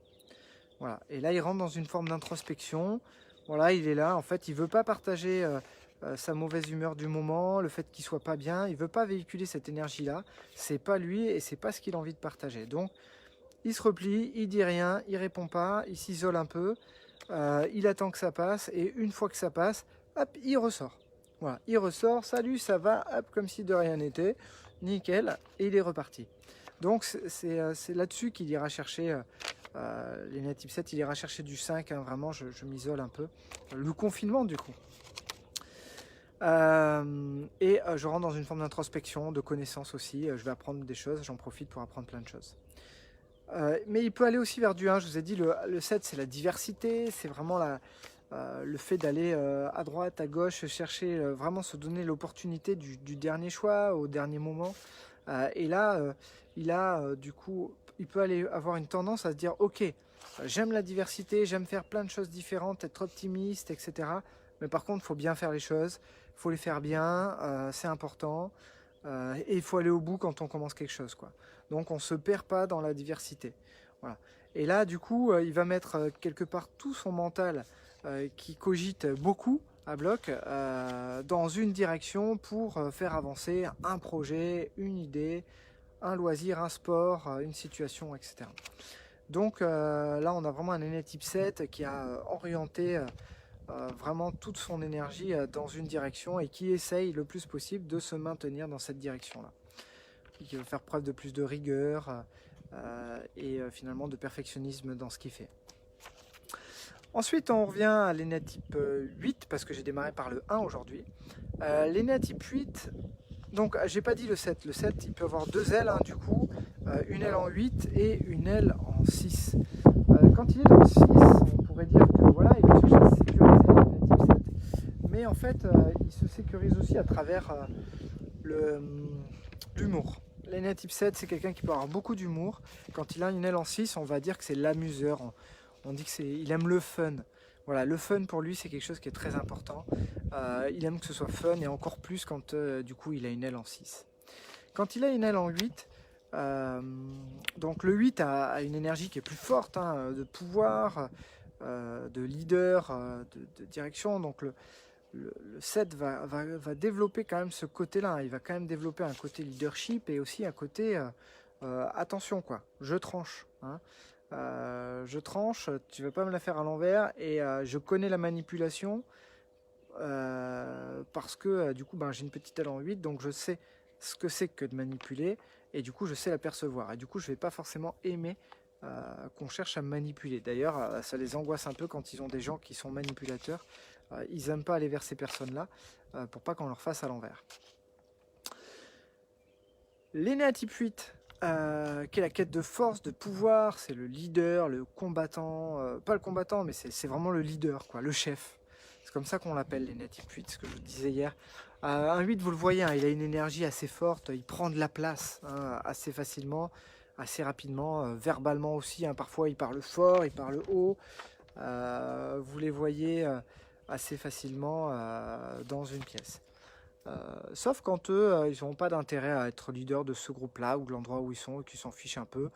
Voilà. Et là, il rentre dans une forme d'introspection. Voilà, il est là. En fait, il veut pas partager sa mauvaise humeur du moment, le fait qu'il soit pas bien. Il veut pas véhiculer cette énergie-là. C'est pas lui et c'est pas ce qu'il a envie de partager. Donc, il se replie, il dit rien, il répond pas, il s'isole un peu. Il attend que ça passe et une fois que ça passe, hop, il ressort. Voilà, il ressort, salut, ça va, hop, comme si de rien n'était, nickel, et il est reparti. Donc c'est là-dessus qu'il ira chercher, les natifs 7, il ira chercher du 5, hein, vraiment, je m'isole un peu. Le confinement, du coup. Je rentre dans une forme d'introspection, de connaissance aussi. Je vais apprendre des choses, j'en profite pour apprendre plein de choses. Mais il peut aller aussi vers du 1, je vous ai dit, le 7 c'est la diversité, c'est vraiment le fait d'aller à droite, à gauche, chercher, vraiment se donner l'opportunité du dernier choix au dernier moment. Et là, du coup, il peut aller avoir une tendance à se dire, ok, j'aime la diversité, j'aime faire plein de choses différentes, être optimiste, etc. Mais par contre, il faut bien faire les choses, il faut les faire bien, c'est important. Et il faut aller au bout quand on commence quelque chose, quoi. Donc on ne se perd pas dans la diversité. Voilà. Et là, du coup, il va mettre quelque part tout son mental qui cogite beaucoup à bloc dans une direction pour faire avancer un projet, une idée, un loisir, un sport, une situation, etc. Donc là, on a vraiment un aîné type 7 qui a orienté vraiment toute son énergie dans une direction et qui essaye le plus possible de se maintenir dans cette direction-là. Qui veut faire preuve de plus de rigueur et finalement de perfectionnisme dans ce qu'il fait. Ensuite, on revient à l'ENA type 8, parce que j'ai démarré par le 1 aujourd'hui. L'ENA type 8, donc j'ai pas dit le 7. Le 7, il peut avoir 2 ailes, hein, du coup, une aile en 8 et une aile en 6. Quand il est dans le 6, on pourrait dire que voilà, il va chercher à se sécuriser, l'ENA type 7. Mais en fait, il se sécurise aussi à travers l'humour. L'ENA type 7, c'est quelqu'un qui peut avoir beaucoup d'humour. Quand il a une aile en 6, on va dire que c'est l'amuseur. On dit qu'il aime le fun. Voilà, le fun pour lui, c'est quelque chose qui est très important. Il aime que ce soit fun et encore plus quand du coup il a une aile en 6. Quand il a une aile en 8, donc le 8 a une énergie qui est plus forte, hein, de pouvoir, de leader, de direction. Donc le 7 va développer quand même ce côté-là. Il va quand même développer un côté leadership et aussi un côté attention, quoi. Je tranche. Hein. Je tranche, tu ne vas pas me la faire à l'envers et je connais la manipulation parce que du coup j'ai une petite aile en 8, donc je sais ce que c'est que de manipuler et du coup je sais l'apercevoir. Et du coup je ne vais pas forcément aimer qu'on cherche à manipuler. D'ailleurs, ça les angoisse un peu quand ils ont des gens qui sont manipulateurs. Ils n'aiment pas aller vers ces personnes-là pour pas qu'on leur fasse à l'envers. L'énéa type 8, qui est la quête de force, de pouvoir, c'est le leader, le combattant, pas le combattant, mais c'est vraiment le leader, quoi, le chef. C'est comme ça qu'on l'appelle l'énéa type 8, ce que je disais hier. Un 8, vous le voyez, hein, il a une énergie assez forte, il prend de la place hein, assez facilement, assez rapidement, verbalement aussi, hein, parfois il parle fort, il parle haut. Vous les voyez assez facilement dans une pièce. Sauf quand eux, ils n'ont pas d'intérêt à être leader de ce groupe-là ou de l'endroit où ils sont et qu'ils s'en fichent un peu.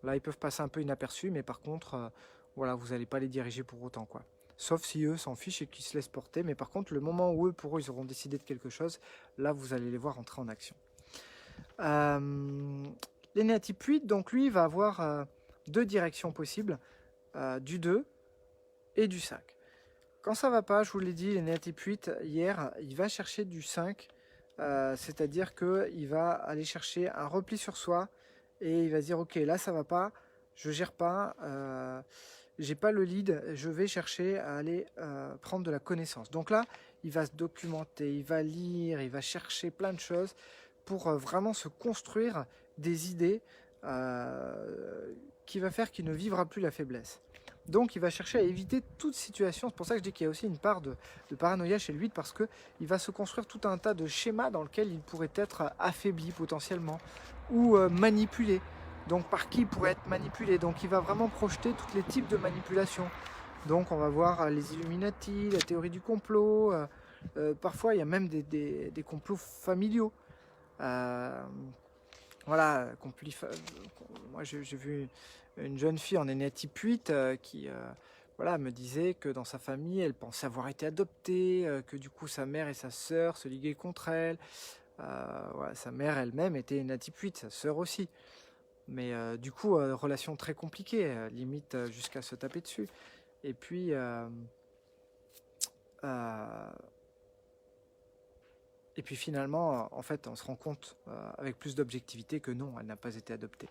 Là, ils peuvent passer un peu inaperçus, mais par contre, voilà, vous n'allez pas les diriger pour autant, quoi. Sauf si eux s'en fichent et qu'ils se laissent porter. Mais par contre, le moment où pour eux, ils auront décidé de quelque chose, là, vous allez les voir entrer en action. L'énéa type 8, donc lui, va avoir deux directions possibles, du 2 et du 5. Quand ça va pas, je vous l'ai dit, l'énéa type 8, hier, il va chercher du 5, c'est-à-dire qu'il va aller chercher un repli sur soi et il va se dire, ok, là ça va pas, je gère pas, j'ai pas le lead, je vais chercher à aller prendre de la connaissance. Donc là, il va se documenter, il va lire, il va chercher plein de choses pour vraiment se construire des idées qui va faire qu'il ne vivra plus la faiblesse. Donc il va chercher à éviter toute situation. C'est pour ça que je dis qu'il y a aussi une part de paranoïa chez le 8, parce qu'il va se construire tout un tas de schémas dans lesquels il pourrait être affaibli potentiellement ou manipulé. Donc par qui il pourrait être manipulé. Donc il va vraiment projeter tous les types de manipulation. Donc on va voir les Illuminati, la théorie du complot. Parfois il y a même des complots familiaux. Voilà, moi j'ai vu une jeune fille en énéa type 8 qui voilà, me disait que dans sa famille, elle pensait avoir été adoptée, que du coup sa mère et sa sœur se liguaient contre elle. Voilà, sa mère elle-même était énéa type 8, sa sœur aussi. Mais du coup, relation très compliquée, limite jusqu'à se taper dessus. Et puis, finalement, en fait, on se rend compte avec plus d'objectivité que non, elle n'a pas été adoptée.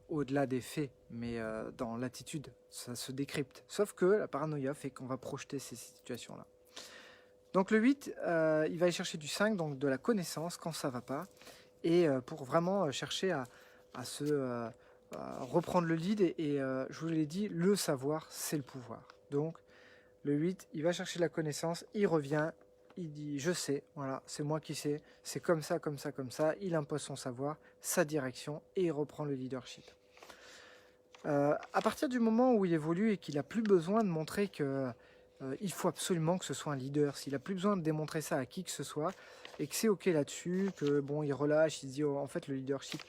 Au-delà des faits, mais dans l'attitude, ça se décrypte. Sauf que la paranoïa fait qu'on va projeter ces situations-là. Donc le 8, il va aller chercher du 5, donc de la connaissance quand ça va pas, et pour vraiment chercher à reprendre le lead, et je vous l'ai dit, le savoir, c'est le pouvoir. Donc le 8, il va chercher la connaissance, il revient, il dit je sais, voilà, c'est moi qui sais, c'est comme ça, comme ça, comme ça, il impose son savoir, sa direction, et il reprend le leadership. À partir du moment où il évolue et qu'il n'a plus besoin de montrer que il faut absolument que ce soit un leader, s'il n'a plus besoin de démontrer ça à qui que ce soit, et que c'est ok là-dessus, que bon, il relâche, il se dit oh, en fait le leadership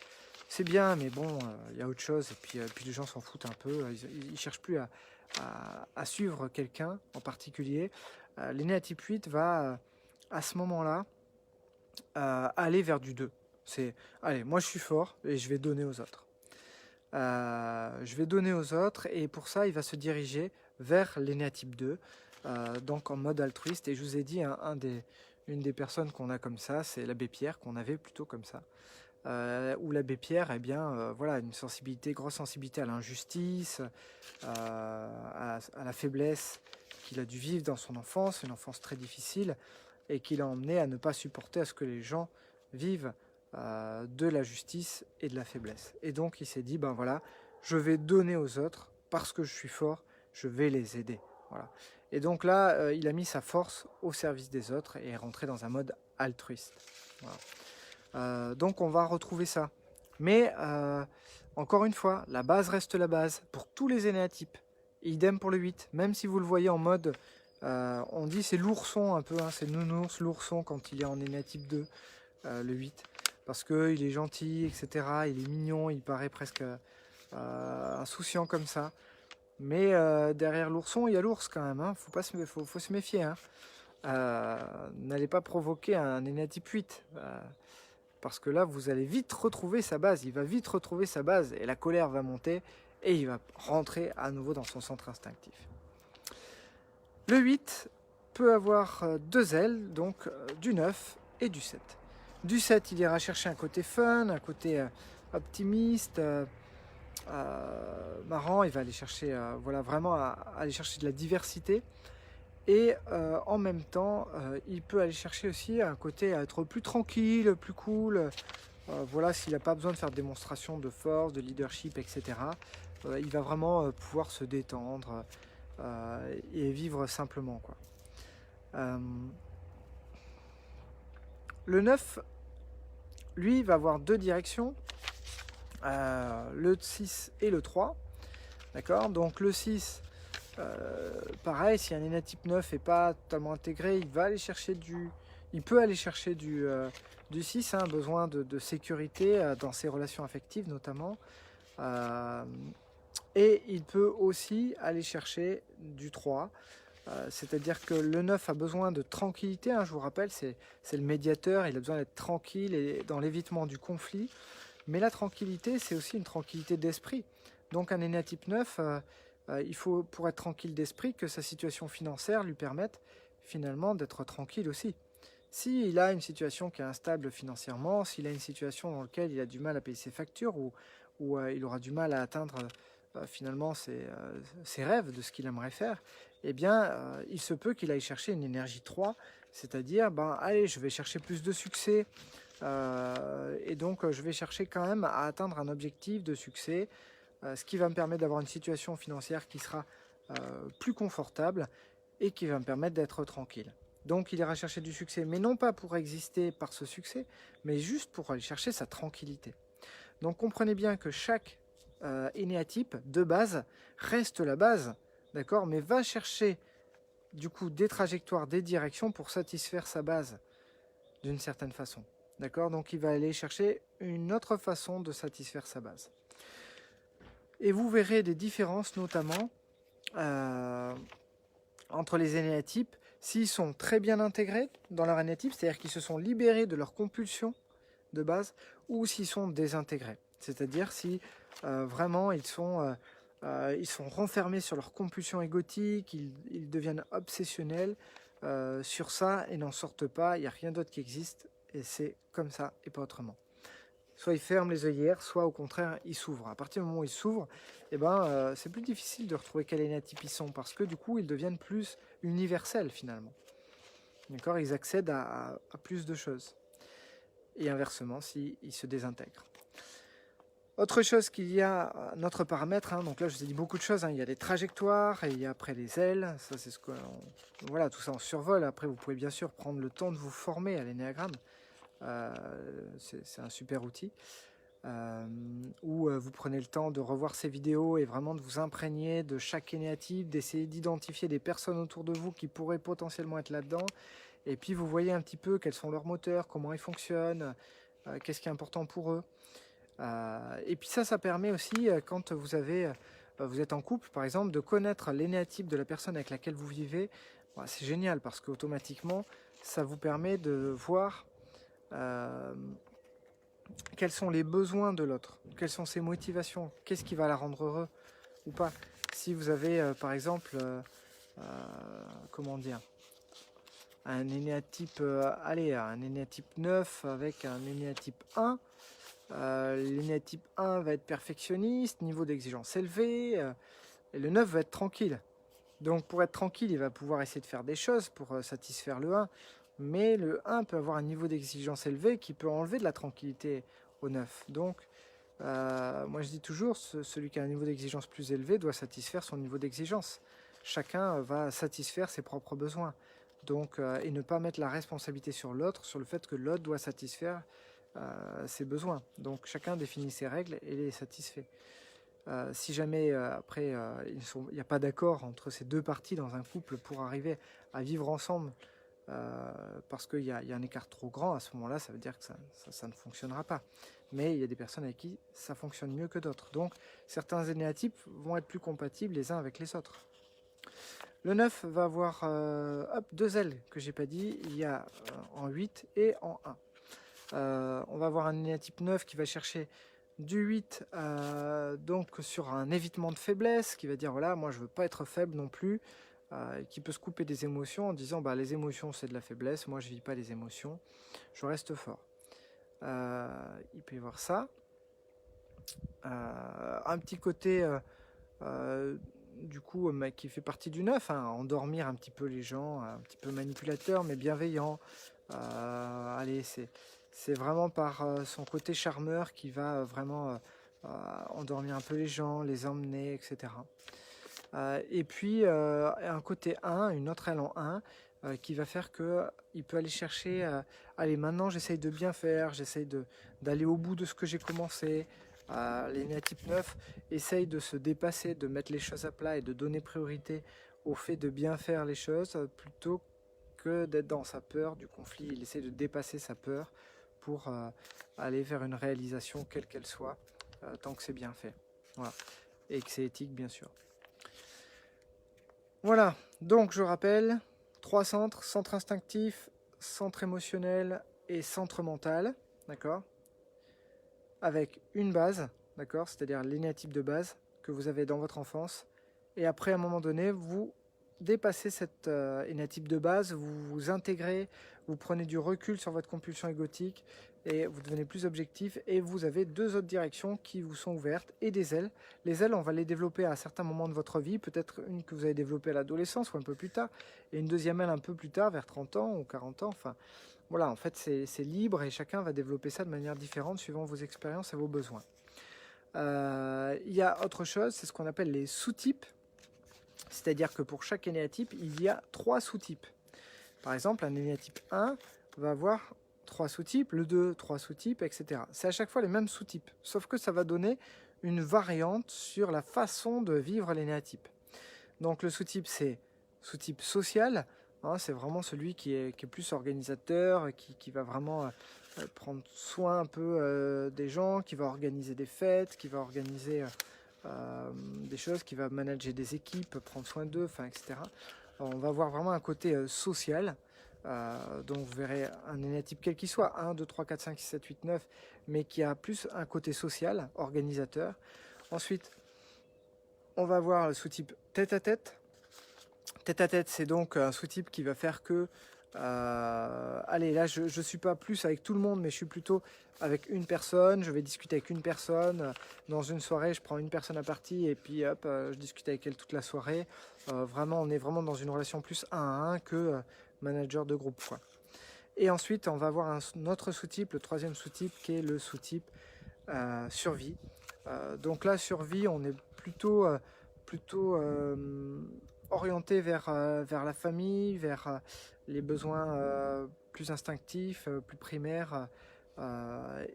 c'est bien, mais bon, il y a autre chose, et puis les gens s'en foutent un peu, ils ne cherchent plus à suivre quelqu'un en particulier. L'énéa type 8 va, à ce moment-là, aller vers du 2. C'est, allez, moi je suis fort et je vais donner aux autres. Et pour ça, il va se diriger vers l'énéa type 2, donc en mode altruiste. Et je vous ai dit, une des personnes qu'on a comme ça, c'est l'abbé Pierre, qu'on avait plutôt comme ça. Où l'abbé Pierre, eh bien, voilà, une grosse sensibilité à l'injustice, à la faiblesse qu'il a dû vivre dans son enfance, une enfance très difficile, et qui l'a emmené à ne pas supporter à ce que les gens vivent de la justice et de la faiblesse. Et donc il s'est dit, ben voilà, je vais donner aux autres, parce que je suis fort, je vais les aider. Voilà. Et donc là, il a mis sa force au service des autres et est rentré dans un mode altruiste. Voilà. Donc on va retrouver ça. Mais encore une fois, la base reste la base pour tous les énéatypes. Idem pour le 8. Même si vous le voyez en mode, on dit c'est l'ourson un peu, hein, c'est nounours, l'ourson quand il est en énéatype 2, le 8. Parce qu'il est gentil, etc. Il est mignon, il paraît presque insouciant comme ça. Mais derrière l'ourson, il y a l'ours quand même. Hein. Faut se méfier. Hein. N'allez pas provoquer un énéatype 8. Parce que là, vous allez vite retrouver sa base. Il va vite retrouver sa base et la colère va monter et il va rentrer à nouveau dans son centre instinctif. Le 8 peut avoir deux ailes, donc du 9 et du 7. Du 7, il ira chercher un côté fun, un côté optimiste, marrant, il va aller chercher, voilà, vraiment aller chercher de la diversité. Et en même temps, il peut aller chercher aussi un côté à être plus tranquille, plus cool. Voilà, s'il n'a pas besoin de faire de démonstration de force, de leadership, etc. Il va vraiment pouvoir se détendre et vivre simplement, quoi. Euh, le 9, lui, va avoir deux directions, le 6 et le 3. D'accord. Donc le 6, pareil, si un énatype 9 n'est pas totalement intégré, il va aller chercher il peut aller chercher du 6, hein, besoin de sécurité dans ses relations affectives notamment. Et il peut aussi aller chercher du 3. C'est-à-dire que le 9 a besoin de tranquillité, hein, je vous rappelle, c'est le médiateur, il a besoin d'être tranquille et dans l'évitement du conflit. Mais la tranquillité, c'est aussi une tranquillité d'esprit. Donc un énatype 9, il faut, pour être tranquille d'esprit, que sa situation financière lui permette finalement d'être tranquille aussi. S'il a une situation qui est instable financièrement, s'il a une situation dans laquelle il a du mal à payer ses factures ou il aura du mal à atteindre finalement ses rêves de ce qu'il aimerait faire, eh bien, il se peut qu'il aille chercher une énergie 3, c'est-à-dire, ben, allez, je vais chercher plus de succès, et donc je vais chercher quand même à atteindre un objectif de succès, ce qui va me permettre d'avoir une situation financière qui sera plus confortable et qui va me permettre d'être tranquille. Donc il ira chercher du succès, mais non pas pour exister par ce succès, mais juste pour aller chercher sa tranquillité. Donc comprenez bien que chaque énéatype de base reste la base, d'accord, mais va chercher du coup des trajectoires, des directions pour satisfaire sa base d'une certaine façon. D'accord. Donc il va aller chercher une autre façon de satisfaire sa base. Et vous verrez des différences notamment entre les énéatypes s'ils sont très bien intégrés dans leur énéatype, c'est-à-dire qu'ils se sont libérés de leurs compulsions de base, ou s'ils sont désintégrés. C'est-à-dire si vraiment ils sont renfermés sur leurs compulsions égotiques, ils deviennent obsessionnels sur ça et n'en sortent pas, il n'y a rien d'autre qui existe, et c'est comme ça et pas autrement. Soit ils ferment les œillères, soit au contraire ils s'ouvrent. À partir du moment où ils s'ouvrent, eh ben, c'est plus difficile de retrouver quel énéatype ils sont, parce que du coup ils deviennent plus universels finalement. D'accord. Ils accèdent à plus de choses. Et inversement, s'ils se désintègrent. Autre chose qu'il y a, notre paramètre, hein, donc là je vous ai dit beaucoup de choses, hein, il y a les trajectoires, et il y a après les ailes, ça c'est ce que... Voilà, tout ça en survol. Après vous pouvez bien sûr prendre le temps de vous former à l'énéagramme, c'est un super outil, où vous prenez le temps de revoir ces vidéos et vraiment de vous imprégner de chaque énéatype, d'essayer d'identifier des personnes autour de vous qui pourraient potentiellement être là-dedans, et puis vous voyez un petit peu quels sont leurs moteurs, comment ils fonctionnent, qu'est-ce qui est important pour eux. Et puis ça permet aussi, quand vous êtes en couple par exemple, de connaître l'énéatype de la personne avec laquelle vous vivez. C'est génial parce qu'automatiquement ça vous permet de voir quels sont les besoins de l'autre, quelles sont ses motivations, qu'est-ce qui va la rendre heureux ou pas. Si vous avez par exemple comment dire, un énéatype un énéatype 9 avec un énéatype 1, l'énéatype 1 va être perfectionniste, niveau d'exigence élevé, et le 9 va être tranquille. Donc pour être tranquille, il va pouvoir essayer de faire des choses pour satisfaire le 1, mais le 1 peut avoir un niveau d'exigence élevé qui peut enlever de la tranquillité au 9. Donc moi je dis toujours, celui qui a un niveau d'exigence plus élevé doit satisfaire son niveau d'exigence. Chacun va satisfaire ses propres besoins. Donc, et ne pas mettre la responsabilité sur l'autre, sur le fait que l'autre doit satisfaire ses besoins. Donc chacun définit ses règles et les satisfait. Si jamais après il n'y a pas d'accord entre ces deux parties dans un couple pour arriver à vivre ensemble, parce qu'il y a un écart trop grand, à ce moment-là, ça veut dire que ça ne fonctionnera pas. Mais il y a des personnes avec qui ça fonctionne mieux que d'autres. Donc certains énéatypes vont être plus compatibles les uns avec les autres. Le 9 va avoir deux ailes que j'ai pas dit. Il y a en 8 et en 1. On va avoir un énéatype 9 qui va chercher du 8 donc sur un évitement de faiblesse, qui va dire voilà, moi je veux pas être faible non plus, qui peut se couper des émotions en disant bah les émotions c'est de la faiblesse, moi je vis pas les émotions, je reste fort. Il peut y avoir ça. un petit côté du coup qui fait partie du 9, hein, endormir un petit peu les gens, un petit peu manipulateur mais bienveillant. Allez, c'est vraiment par son côté charmeur qui va vraiment endormir un peu les gens, les emmener, etc. Et puis un côté 1, une autre aile en 1, qui va faire qu'il peut aller chercher, allez, maintenant j'essaye de bien faire, j'essaye d'aller au bout de ce que j'ai commencé. Les néatypes 9 essayent de se dépasser, de mettre les choses à plat et de donner priorité au fait de bien faire les choses plutôt que d'être dans sa peur du conflit. Il essaie de dépasser sa peur pour aller vers une réalisation quelle qu'elle soit, tant que c'est bien fait. Voilà. Et que c'est éthique, bien sûr. Voilà, donc je rappelle, 3 centres, centre instinctif, centre émotionnel et centre mental, d'accord? Avec une base, d'accord? C'est-à-dire l'énéatype de base que vous avez dans votre enfance. Et après, à un moment donné, vous dépassez cette énéatype de base, vous vous intégrez, vous prenez du recul sur votre compulsion égotique et vous devenez plus objectif et vous avez 2 autres directions qui vous sont ouvertes et des ailes. Les ailes, on va les développer à certains moments de votre vie, peut-être une que vous avez développée à l'adolescence ou un peu plus tard, et une deuxième aile un peu plus tard, vers 30 ans ou 40 ans, enfin voilà, en fait c'est libre et chacun va développer ça de manière différente suivant vos expériences et vos besoins. Il y a autre chose, c'est ce qu'on appelle les sous-types. C'est-à-dire que pour chaque énéatype, il y a 3 sous-types. Par exemple, un énéatype 1 va avoir 3 sous-types, le 2, 3 sous-types, etc. C'est à chaque fois les mêmes sous-types, sauf que ça va donner une variante sur la façon de vivre l'énéatype. Donc le sous-type, c'est sous-type social, hein, c'est vraiment celui qui est plus organisateur, qui va vraiment prendre soin un peu des gens, qui va organiser des fêtes, qui va organiser des choses, qui va manager des équipes, prendre soin d'eux, etc. Alors, on va avoir vraiment un côté social. Donc vous verrez un énéatype quel qu'il soit, 1, 2, 3, 4, 5, 6, 7, 8, 9, mais qui a plus un côté social, organisateur. Ensuite, on va avoir le sous-type tête-à-tête. Tête-à-tête, c'est donc un sous-type qui va faire que allez, là je ne suis pas plus avec tout le monde, mais je suis plutôt avec une personne, je vais discuter avec une personne. Dans une soirée, je prends une personne à partie et puis hop, je discute avec elle toute la soirée. Vraiment, on est vraiment dans une relation plus 1 à 1 que manager de groupe, quoi. Et ensuite, on va avoir un autre sous-type, le troisième sous-type, qui est le sous-type survie. Donc là, survie, on est plutôt orienté vers la famille, vers les besoins plus instinctifs, plus primaires,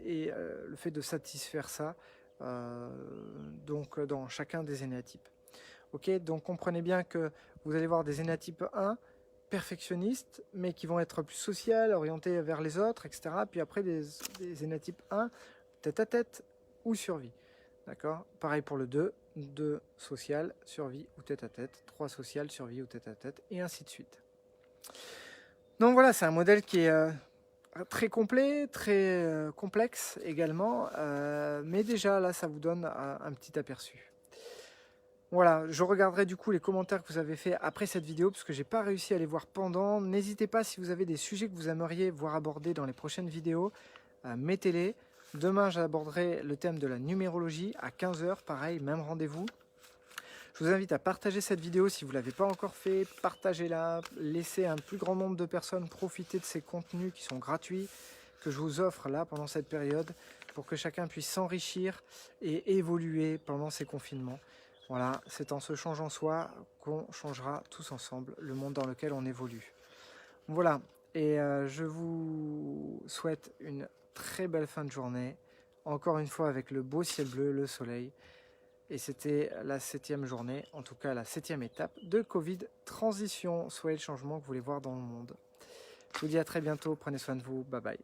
et le fait de satisfaire ça, donc dans chacun des énéatypes. Ok, donc comprenez bien que vous allez voir des énéatypes 1 perfectionnistes, mais qui vont être plus sociales, orientés vers les autres, etc. Puis après des énéatypes 1 tête à tête ou survie. D'accord. Pareil pour le 2, 2 social, survie ou tête à tête, 3 social, survie ou tête à tête, et ainsi de suite. Donc voilà, c'est un modèle qui est très complet, très complexe également, mais déjà là, ça vous donne un petit aperçu. Voilà, je regarderai du coup les commentaires que vous avez fait après cette vidéo, parce que j'ai pas réussi à les voir pendant. N'hésitez pas, si vous avez des sujets que vous aimeriez voir abordés dans les prochaines vidéos, mettez-les. Demain, j'aborderai le thème de la numérologie à 15 h, pareil, même rendez-vous. Je vous invite à partager cette vidéo si vous ne l'avez pas encore fait. Partagez-la, laissez un plus grand nombre de personnes profiter de ces contenus qui sont gratuits, que je vous offre là pendant cette période, pour que chacun puisse s'enrichir et évoluer pendant ces confinements. Voilà, c'est en se changeant soi qu'on changera tous ensemble le monde dans lequel on évolue. Voilà, et je vous souhaite une très belle fin de journée, encore une fois avec le beau ciel bleu, le soleil. Et c'était la 7e journée, en tout cas la 7e étape de Covid Transition. Soyez le changement que vous voulez voir dans le monde. Je vous dis à très bientôt, prenez soin de vous, bye bye.